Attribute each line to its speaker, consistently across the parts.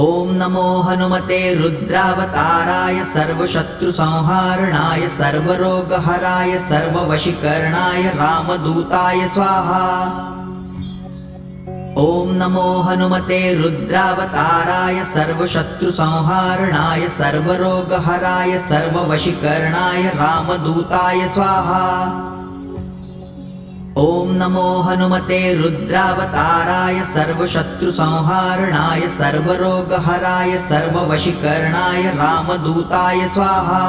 Speaker 1: ॐ नमो हनुमते रुद्रावताराय सर्वशत्रुसंहारणाय सर्वरोगहराय सर्ववशीकरणाय रामदूताय स्वाहा। ॐ नमो हनुमते रुद्रावताराय सर्वशत्रुसंहारणाय सर्वरोगहराय सर्ववशीकरणाय रामदूताय स्वाहा। ॐ नमो हनुमते रुद्रावताराय सर्वशत्रुसंहारणाय सर्वरोगहराय सर्ववशीकरणाय रामदूताय स्वाहा।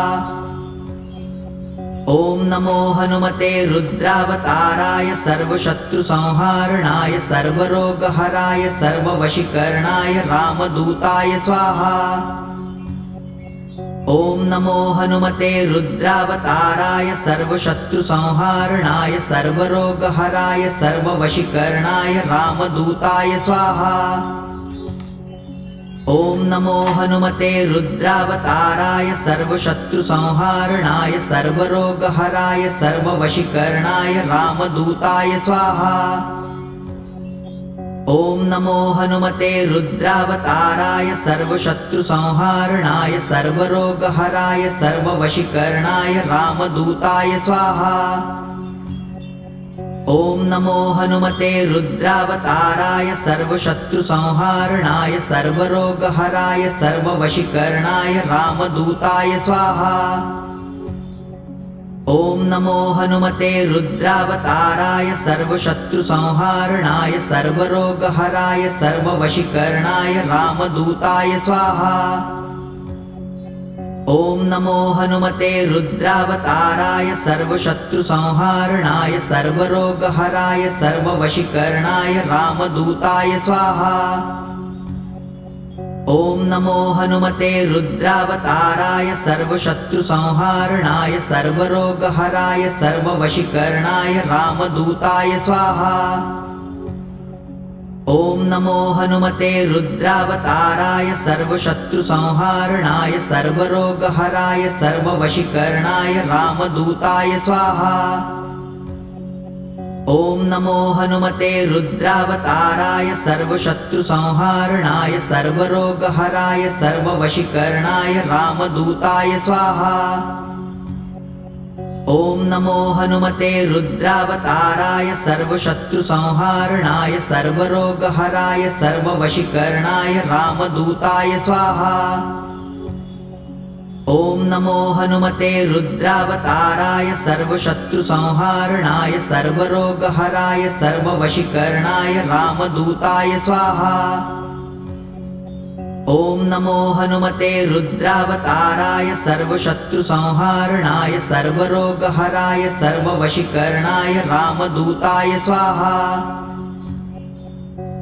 Speaker 1: ॐ नमो हनुमते रुद्रावताराय सर्वशत्रुसंहारणाय सर्वरोगहराय सर्ववशीकरणाय रामदूताय स्वाहा। ॐ नमो हनुमते रुद्रावताराय सर्वशत्रुसंहारणाय सर्वरोगहराय सर्ववशीकरणाय रामदूताय स्वाहा। ॐ नमो हनुमते रुद्रावताराय सर्वशत्रुसंहारणाय सर्वरोगहराय सर्ववशीकरणाय रामदूताय स्वाहा। ॐ नमो हनुमते रुद्रावताराय सर्वशत्रुसंहारणाय सर्वरोगहराय सर्ववशीकरणाय रामदूताय स्वाहा। ॐ नमो हनुमते रुद्रावताराय सर्वशत्रुसंहारणाय सर्वरोगहराय सर्ववशीकरणाय रामदूताय स्वाहा। ॐ नमो हनुमते रुद्रावताराय सर्वशत्रुसंहारणाय सर्वरोगहराय सर्ववशीकरणाय रामदूताय स्वाहा। ॐ नमो हनुमते रुद्रावताराय सर्वशत्रुसंहारणाय सर्वरोगहराय सर्ववशीकरणाय रामदूताय स्वाहा। ॐ नमो हनुमते रुद्रावताराय सर्वशत्रुसंहारणाय सर्वरोगहराय सर्ववशीकरणाय रामदूताय स्वाहा। ॐ नमो हनुमते रुद्रावताराय सर्वशत्रुसंहारणाय सर्वरोगहराय सर्ववशीकरणाय रामदूताय स्वाहा। ॐ नमो हनुमते रुद्रावताराय सर्वशत्रुसंहारणाय सर्वरोगहराय सर्ववशीकरणाय रामदूताय स्वाहा। ॐ नमो हनुमते रुद्रावताराय सर्वशत्रुसंहारणाय सर्वरोगहराय सर्ववशीकरणाय रामदूताय स्वाहा। ॐ नमो हनुमते रुद्रावताराय सर्वशत्रुसंहारणाय सर्वरोगहराय सर्ववशीकरणाय रामदूताय स्वाहा। ॐ नमो हनुमते रुद्रावताराय सर्वशत्रुसंहारणाय सर्वरोगहराय सर्ववशीकरणाय रामदूताय स्वाहा।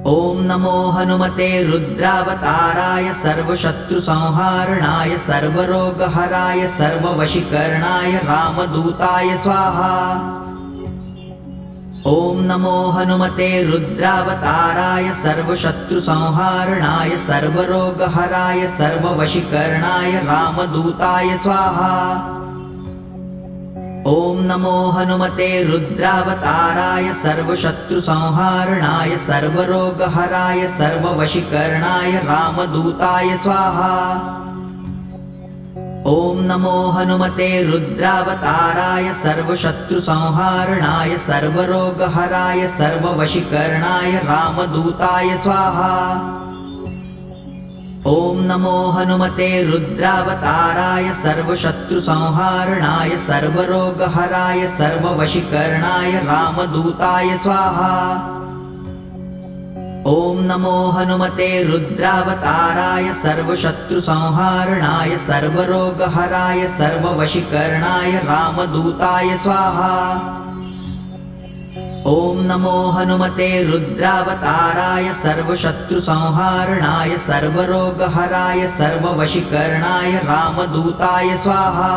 Speaker 1: ॐ नमो हनुमते रुद्रावताराय सर्वशत्रुसंहारणाय सर्वरोगहराय सर्ववशीकरणाय रामदूताय स्वाहा। ॐ नमो हनुमते रुद्रावताराय सर्वशत्रुसंहारणाय सर्वरोगहराय सर्ववशीकरणाय रामदूताय स्वाहा। ॐ नमो हनुमते रुद्रावताराय सर्वशत्रुसंहारणाय सर्वरोगहराय सर्ववशीकरणाय रामदूताय स्वाहा। ॐ नमो हनुमते रुद्रावताराय सर्वशत्रुसंहारणाय सर्वरोगहराय सर्ववशीकरणाय रामदूताय स्वाहा। ॐ नमो हनुमते रुद्रावताराय सर्वशत्रुसंहारणाय सर्वरोगहराय सर्ववशीकरणाय रामदूताय स्वाहा। ॐ नमो हनुमते रुद्रावताराय सर्वशत्रुसंहारणाय सर्वरोगहराय सर्ववशीकरणाय रामदूताय स्वाहा। ॐ नमो हनुमते रुद्रावताराय सर्वशत्रुसंहारणाय सर्वरोगहराय सर्ववशीकरणाय रामदूताय स्वाहा।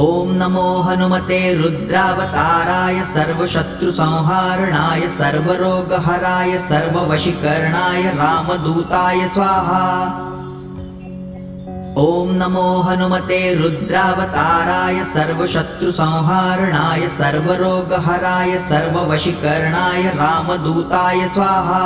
Speaker 1: ॐ नमो हनुमते रुद्रावताराय सर्वशत्रुसंहारणाय सर्वरोगहराय सर्ववशीकरणाय रामदूताय स्वाहा। ॐ नमो हनुमते रुद्रावताराय सर्वशत्रुसंहारणाय सर्वरोगहराय सर्ववशीकरणाय रामदूताय स्वाहा।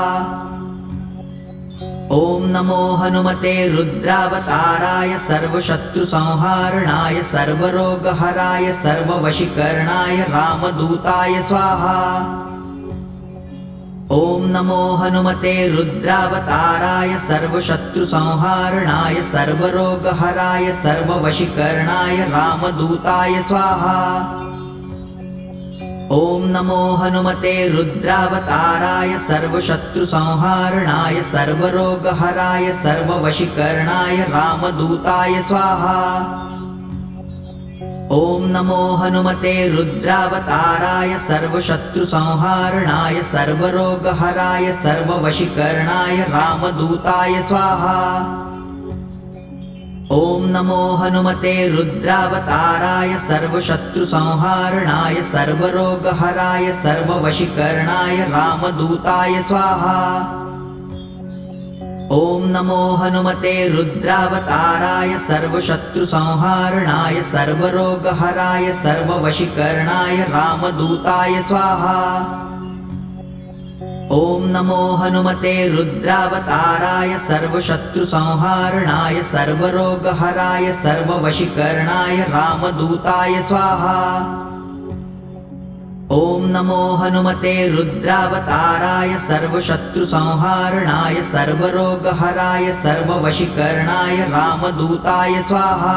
Speaker 1: ॐ नमो हनुमते रुद्रावताराय सर्वशत्रुसंहारणाय सर्वरोगहराय सर्ववशीकरणाय रामदूताय स्वाहा। ॐ नमो हनुमते रुद्रावताराय सर्वशत्रुसंहारणाय सर्वरोगहराय सर्ववशीकरणाय रामदूताय स्वाहा। ॐ नमो हनुमते रुद्रावताराय सर्वशत्रुसंहारणाय सर्वरोगहराय सर्ववशीकरणाय रामदूताय स्वाहा। ॐ नमो हनुमते रुद्रावताराय सर्वशत्रुसंहारणाय सर्वरोगहराय सर्ववशीकरणाय रामदूताय स्वाहा। ॐ नमो हनुमते रुद्रावताराय सर्वशत्रुसंहारणाय सर्वरोगहराय सर्ववशीकरणाय रामदूताय स्वाहा। ॐ नमो हनुमते रुद्रावताराय सर्वशत्रुसंहारणाय सर्वरोगहराय सर्ववशीकरणाय रामदूताय स्वाहा। ॐ नमो हनुमते रुद्रावताराय सर्वशत्रुसंहारणाय सर्वरोगहराय सर्ववशीकरणाय रामदूताय स्वाहा। ॐ नमो हनुमते रुद्रावताराय सर्वशत्रुसंहारणाय सर्वरोगहराय सर्ववशीकरणाय रामदूताय स्वाहा।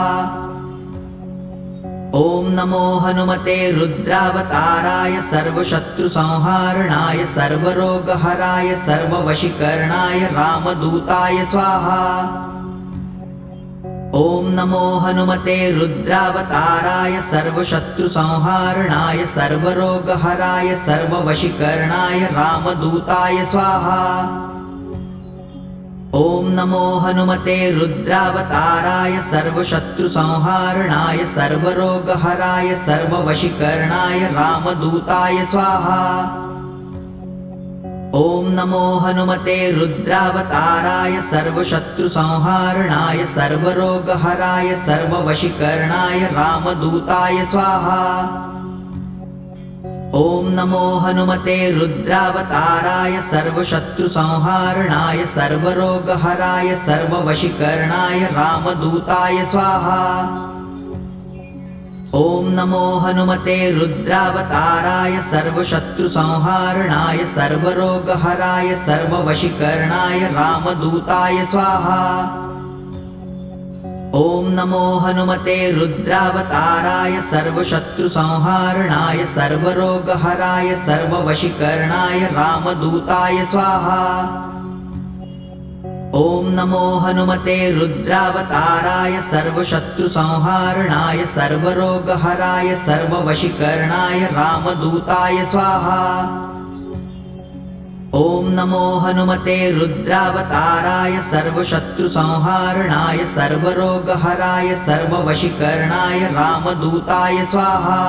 Speaker 1: ॐ नमो हनुमते रुद्रावताराय सर्वशत्रुसंहारणाय सर्वरोगहराय सर्ववशीकरणाय रामदूताय स्वाहा। ॐ नमो हनुमते रुद्रावताराय सर्वशत्रुसंहारणाय सर्वरोगहराय सर्ववशीकरणाय रामदूताय स्वाहा। ॐ नमो हनुमते रुद्रावताराय सर्वशत्रुसंहारणाय सर्वरोगहराय सर्ववशीकरणाय रामदूताय स्वाहा। ॐ नमो हनुमते रुद्रावताराय सर्वशत्रुसंहारणाय सर्वरोगहराय सर्ववशीकरणाय रामदूताय स्वाहा। ॐ नमो हनुमते रुद्रावताराय सर्वशत्रुसंहारणाय सर्वरोगहराय सर्ववशीकरणाय रामदूताय स्वाहा। ॐ नमो हनुमते रुद्रावताराय सर्वशत्रुसंहारणाय सर्वरोगहराय सर्ववशीकरणाय रामदूताय स्वाहा। ॐ नमो हनुमते रुद्रावताराय सर्वशत्रुसंहारणाय सर्वरोगहराय सर्ववशीकरणाय रामदूताय स्वाहा। ॐ नमो हनुमते रुद्रावताराय सर्वशत्रुसंहारणाय सर्वरोगहराय सर्ववशीकरणाय रामदूताय स्वाहा। ॐ नमो हनुमते रुद्रावताराय सर्वशत्रुसंहारणाय सर्वरोगहराय सर्ववशीकरणाय रामदूताय स्वाहा।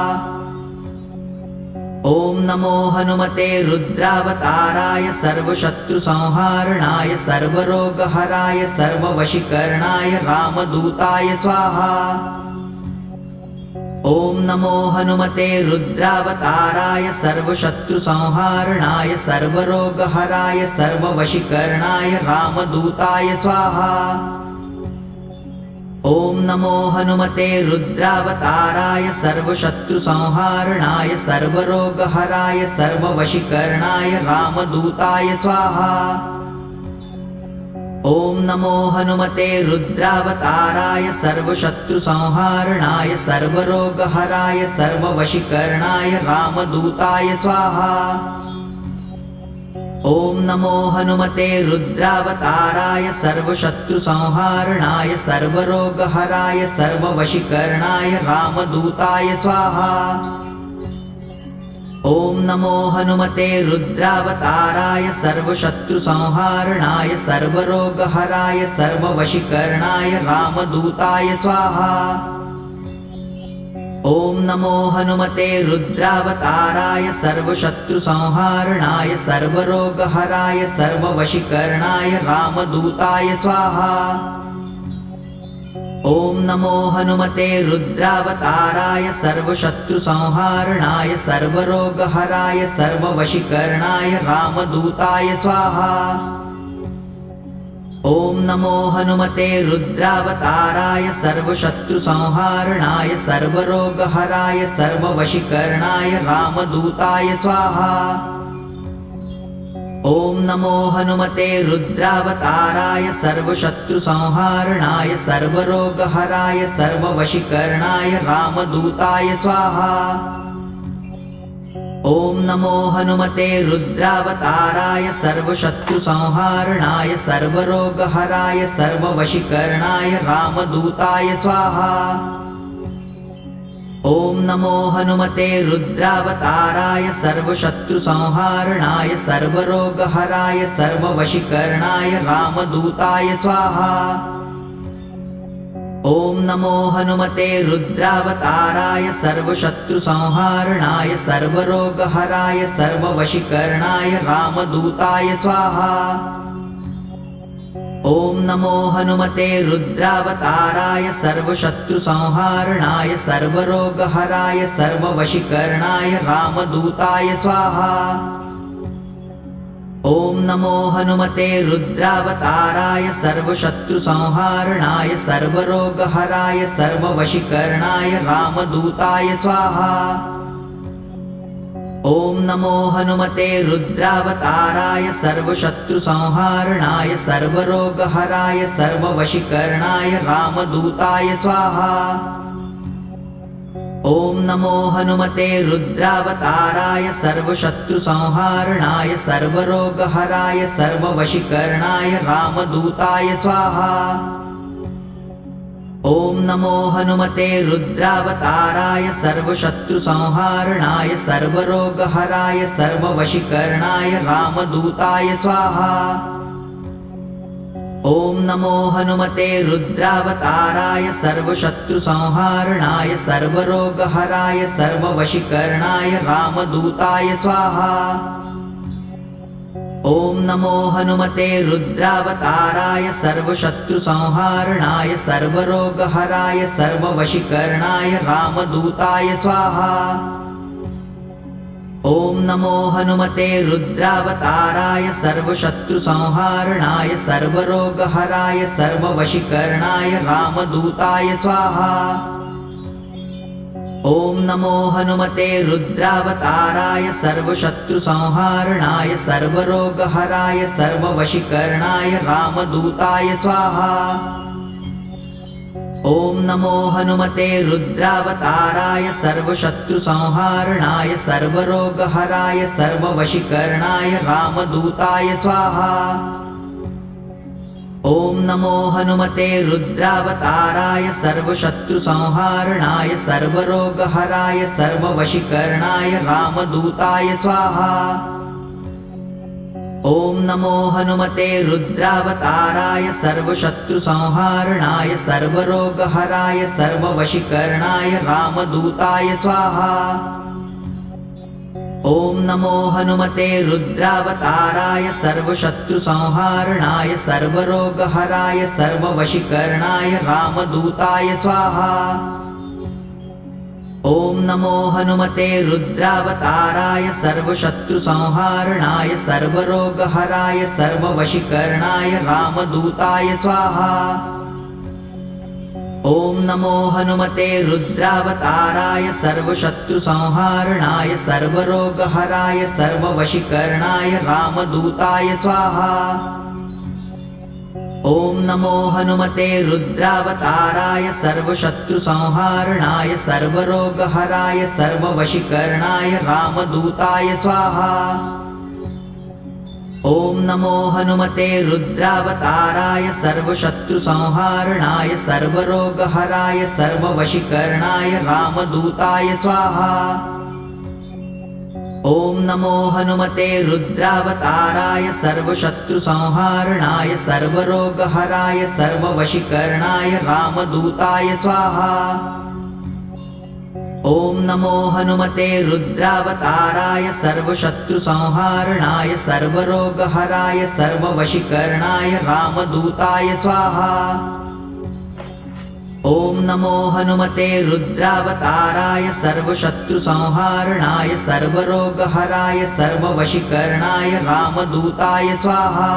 Speaker 1: ॐ नमो हनुमते रुद्रावताराय सर्वशत्रुसंहारणाय सर्वरोगहराय सर्ववशीकरणाय रामदूताय स्वाहा। ॐ नमो हनुमते रुद्रावताराय सर्वशत्रुसंहारणाय सर्वरोगहराय सर्ववशीकरणाय रामदूताय स्वाहा। ॐ नमो हनुमते रुद्रावताराय सर्वशत्रुसंहारणाय सर्वरोगहराय सर्ववशीकरणाय रामदूताय स्वाहा। ॐ नमो हनुमते रुद्रावताराय सर्वशत्रुसंहारणाय सर्वरोगहराय सर्ववशीकरणाय रामदूताय स्वाहा। ॐ नमो हनुमते रुद्रावताराय सर्वशत्रुसंहारणाय सर्वरोगहराय सर्ववशीकरणाय रामदूताय स्वाहा। ॐ नमो हनुमते रुद्रावताराय सर्वशत्रुसंहारणाय सर्वरोगहराय सर्ववशीकरणाय रामदूताय स्वाहा। ॐ नमो हनुमते रुद्रावताराय सर्वशत्रुसंहारणाय सर्वरोगहराय सर्ववशीकरणाय रामदूताय स्वाहा। ॐ नमो हनुमते रुद्रावताराय सर्वशत्रुसंहारणाय सर्वरोगहराय सर्ववशीकरणाय रामदूताय स्वाहा। ॐ नमो हनुमते रुद्रावताराय सर्वशत्रुसंहारणाय सर्वरोगहराय सर्ववशीकरणाय रामदूताय स्वाहा। ॐ नमो हनुमते रुद्रावताराय सर्वशत्रुसंहारणाय सर्वरोगहराय सर्ववशीकरणाय रामदूताय स्वाहा। ॐ नमो हनुमते रुद्रावताराय सर्वशत्रुसंहारणाय सर्वरोगहराय सर्ववशीकरणाय रामदूताय स्वाहा। ॐ नमो हनुमते रुद्रावताराय सर्वशत्रुसंहारणाय सर्वरोगहराय सर्ववशीकरणाय रामदूताय स्वाहा। ॐ नमो हनुमते रुद्रावताराय सर्वशत्रुसंहारणाय सर्वरोगहराय सर्ववशीकरणाय रामदूताय स्वाहा। ॐ नमो हनुमते रुद्रावताराय सर्वशत्रुसंहारणाय सर्वरोगहराय सर्ववशीकरणाय रामदूताय स्वाहा। ॐ नमो हनुमते रुद्रावताराय सर्वशत्रुसंहारणाय सर्वरोगहराय सर्ववशीकरणाय रामदूताय स्वाहा। ॐ नमो हनुमते रुद्रावताराय सर्वशत्रुसंहारणाय सर्वरोगहराय सर्ववशीकरणाय रामदूताय स्वाहा। ॐ नमो हनुमते रुद्रावताराय सर्वशत्रुसंहारणाय सर्वरोगहराय सर्ववशीकरणाय रामदूताय स्वाहा। ॐ नमो हनुमते रुद्रावताराय सर्वशत्रुसंहारणाय सर्वरोगहराय सर्ववशीकरणाय रामदूताय स्वाहा। ॐ नमो हनुमते रुद्रावताराय सर्वशत्रुसंहारणाय सर्वरोगहराय सर्ववशीकरणाय रामदूताय स्वाहा। ॐ नमो हनुमते रुद्रावताराय सर्वशत्रुसंहारणाय सर्वरोगहराय सर्ववशीकरणाय रामदूताय स्वाहा। ॐ नमो हनुमते रुद्रावताराय सर्वशत्रुसंहारणाय सर्वरोगहराय सर्ववशीकरणाय रामदूताय स्वाहा। ॐ नमो हनुमते रुद्रावताराय सर्वशत्रुसंहारणाय सर्वरोगहराय सर्ववशीकरणाय रामदूताय स्वाहा। ॐ नमो हनुमते रुद्रावताराय सर्वशत्रुसंहारणाय सर्वरोगहराय सर्ववशीकरणाय रामदूताय स्वाहा। ॐ नमो हनुमते रुद्रावताराय सर्वशत्रुसंहारणाय सर्वरोगहराय सर्ववशीकरणाय रामदूताय स्वाहा। ॐ नमो हनुमते रुद्रावताराय सर्वशत्रुसंहारणाय सर्वरोगहराय सर्ववशीकरणाय रामदूताय स्वाहा। ॐ नमो हनुमते रुद्रावताराय सर्वशत्रुसंहारणाय सर्वरोगहराय सर्ववशीकरणाय रामदूताय स्वाहा। ॐ नमो हनुमते रुद्रावताराय सर्वशत्रुसंहारणाय सर्वरोगहराय सर्ववशीकरणाय रामदूताय स्वाहा। ॐ नमो हनुमते रुद्रावताराय सर्वशत्रुसंहारणाय सर्वरोगहराय सर्ववशीकरणाय रामदूताय स्वाहा। ॐ नमो हनुमते रुद्रावताराय सर्वशत्रुसंहारणाय सर्वरोगहराय सर्ववशीकरणाय रामदूताय स्वाहा। ॐ नमो हनुमते रुद्रावताराय सर्वशत्रुसंहारणाय सर्वरोगहराय सर्ववशीकरणाय रामदूताय स्वाहा। ॐ नमो हनुमते रुद्रावताराय सर्वशत्रुसंहारणाय सर्वरोगहराय सर्ववशीकरणाय रामदूताय स्वाहा। ॐ नमो हनुमते रुद्रावताराय सर्वशत्रुसंहारणाय सर्वरोगहराय सर्ववशीकरणाय रामदूताय स्वाहा। ॐ नमो हनुमते रुद्रावताराय सर्वशत्रुसंहारणाय सर्वरोगहराय सर्ववशीकरणाय रामदूताय स्वाहा।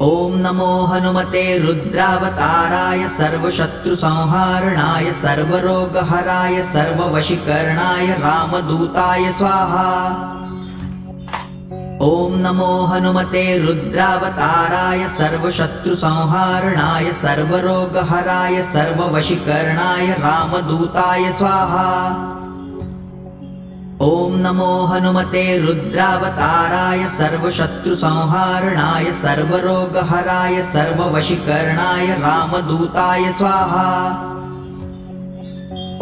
Speaker 1: ॐ नमो हनुमते रुद्रावताराय सर्वशत्रुसंहारणाय सर्वरोगहराय सर्ववशीकरणाय रामदूताय स्वाहा। ॐ नमो हनुमते रुद्रावताराय सर्वशत्रुसंहारणाय सर्वरोगहराय सर्ववशीकरणाय रामदूताय स्वाहा। ॐ नमो हनुमते रुद्रावताराय सर्वशत्रुसंहारणाय सर्वरोगहराय सर्ववशीकरणाय रामदूताय स्वाहा।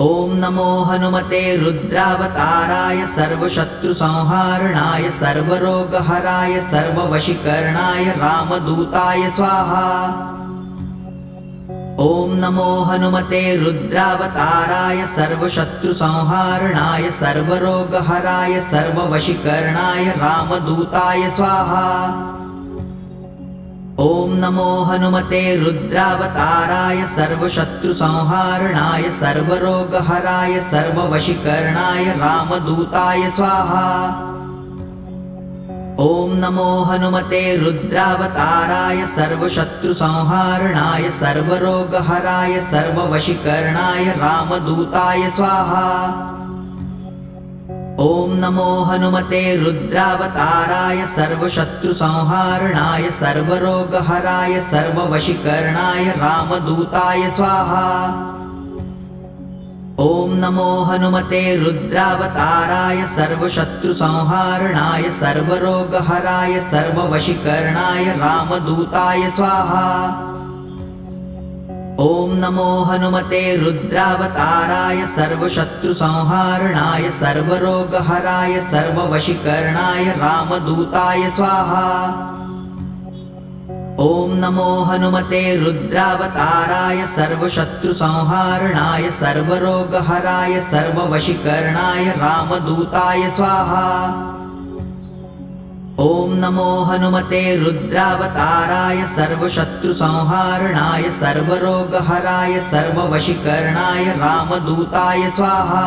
Speaker 1: ॐ नमो हनुमते रुद्रावताराय सर्वशत्रुसंहारणाय सर्वरोगहराय सर्ववशीकरणाय रामदूताय स्वाहा। ॐ नमो हनुमते रुद्रावताराय सर्वशत्रुसंहारणाय सर्वरोगहराय सर्ववशीकरणाय रामदूताय स्वाहा। ॐ नमो हनुमते रुद्रावताराय सर्वशत्रुसंहारणाय सर्वरोगहराय सर्ववशीकरणाय रामदूताय स्वाहा। ॐ नमो हनुमते रुद्रावताराय सर्वशत्रुसंहारणाय सर्वरोगहराय सर्ववशीकरणाय रामदूताय स्वाहा। ॐ नमो हनुमते रुद्रावताराय सर्वशत्रुसंहारणाय सर्वरोगहराय सर्ववशीकरणाय रामदूताय स्वाहा। ॐ नमो हनुमते रुद्रावताराय सर्वशत्रुसंहारणाय सर्वरोगहराय सर्ववशीकरणाय रामदूताय स्वाहा। ॐ नमो हनुमते रुद्रावताराय सर्वशत्रुसंहारणाय सर्वरोगहराय सर्ववशीकरणाय रामदूताय स्वाहा। ॐ नमो हनुमते रुद्रावताराय सर्वशत्रुसंहारणाय सर्वरोगहराय सर्ववशीकरणाय रामदूताय स्वाहा। ॐ नमो हनुमते रुद्रावताराय सर्वशत्रुसंहारणाय सर्वरोगहराय सर्ववशीकरणाय रामदूताय स्वाहा।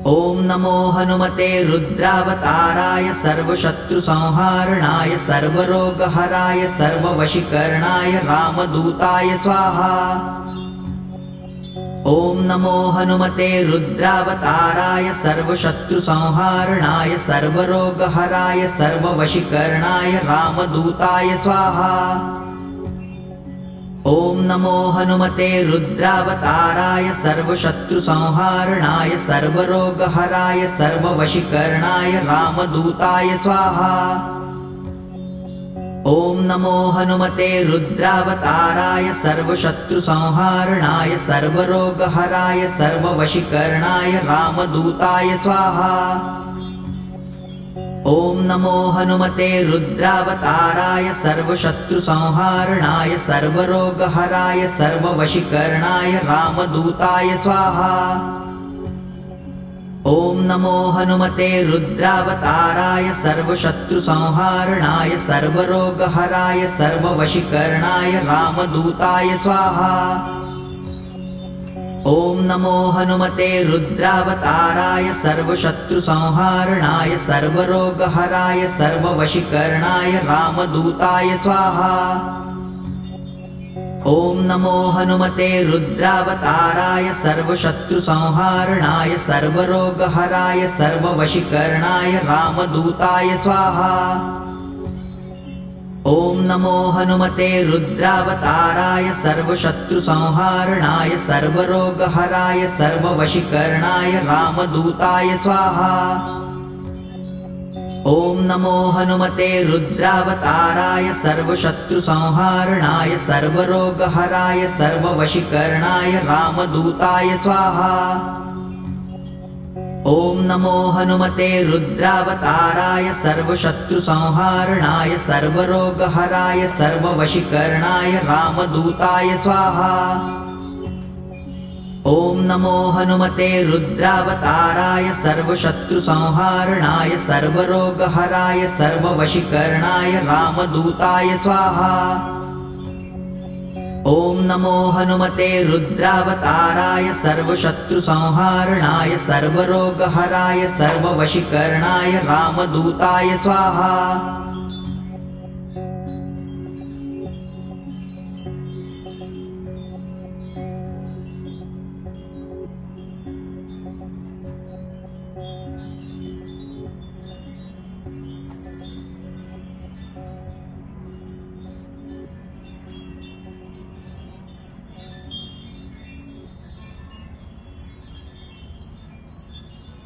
Speaker 1: ॐ नमो हनुमते रुद्रावताराय सर्वशत्रुसंहारणाय सर्वरोगहराय सर्ववशीकरणाय रामदूताय स्वाहा। ॐ नमो हनुमते रुद्रावताराय सर्वशत्रुसंहारणाय सर्वरोगहराय सर्ववशीकरणाय रामदूताय स्वाहा। ॐ नमो हनुमते रुद्रावताराय सर्वशत्रुसंहारणाय सर्वरोगहराय सर्ववशीकरणाय रामदूताय स्वाहा। ॐ नमो हनुमते रुद्रावताराय सर्वशत्रुसंहारणाय सर्वरोगहराय सर्ववशीकरणाय रामदूताय स्वाहा। ॐ नमो हनुमते रुद्रावताराय सर्वशत्रुसंहारणाय सर्वरोगहराय सर्ववशीकरणाय रामदूताय स्वाहा। ॐ नमो हनुमते रुद्रावताराय सर्वशत्रुसंहारणाय सर्वरोगहराय सर्ववशीकरणाय रामदूताय स्वाहा। ॐ नमो हनुमते रुद्रावताराय सर्वशत्रुसंहारणाय सर्वरोगहराय सर्ववशीकरणाय रामदूताय स्वाहा। ॐ नमो हनुमते रुद्रावताराय सर्वशत्रुसंहारणाय सर्वरोगहराय सर्ववशीकरणाय रामदूताय स्वाहा। ॐ नमो हनुमते रुद्रावताराय सर्वशत्रुसंहारणाय सर्वरोगहराय सर्ववशीकरणाय रामदूताय स्वाहा। ॐ नमो हनुमते रुद्रावताराय सर्वशत्रुसंहारणाय सर्वरोगहराय सर्ववशीकरणाय रामदूताय स्वाहा। ॐ नमो हनुमते रुद्रावताराय सर्वशत्रुसंहारणाय सर्वरोगहराय सर्ववशीकरणाय रामदूताय स्वाहा। ॐ नमो हनुमते रुद्रावताराय सर्वशत्रुसंहारणाय सर्वरोगहराय सर्ववशीकरणाय रामदूताय स्वाहा। ॐ नमो हनुमते रुद्रावताराय सर्वशत्रुसंहारणाय सर्वरोगहराय सर्ववशीकरणाय रामदूताय स्वाहा।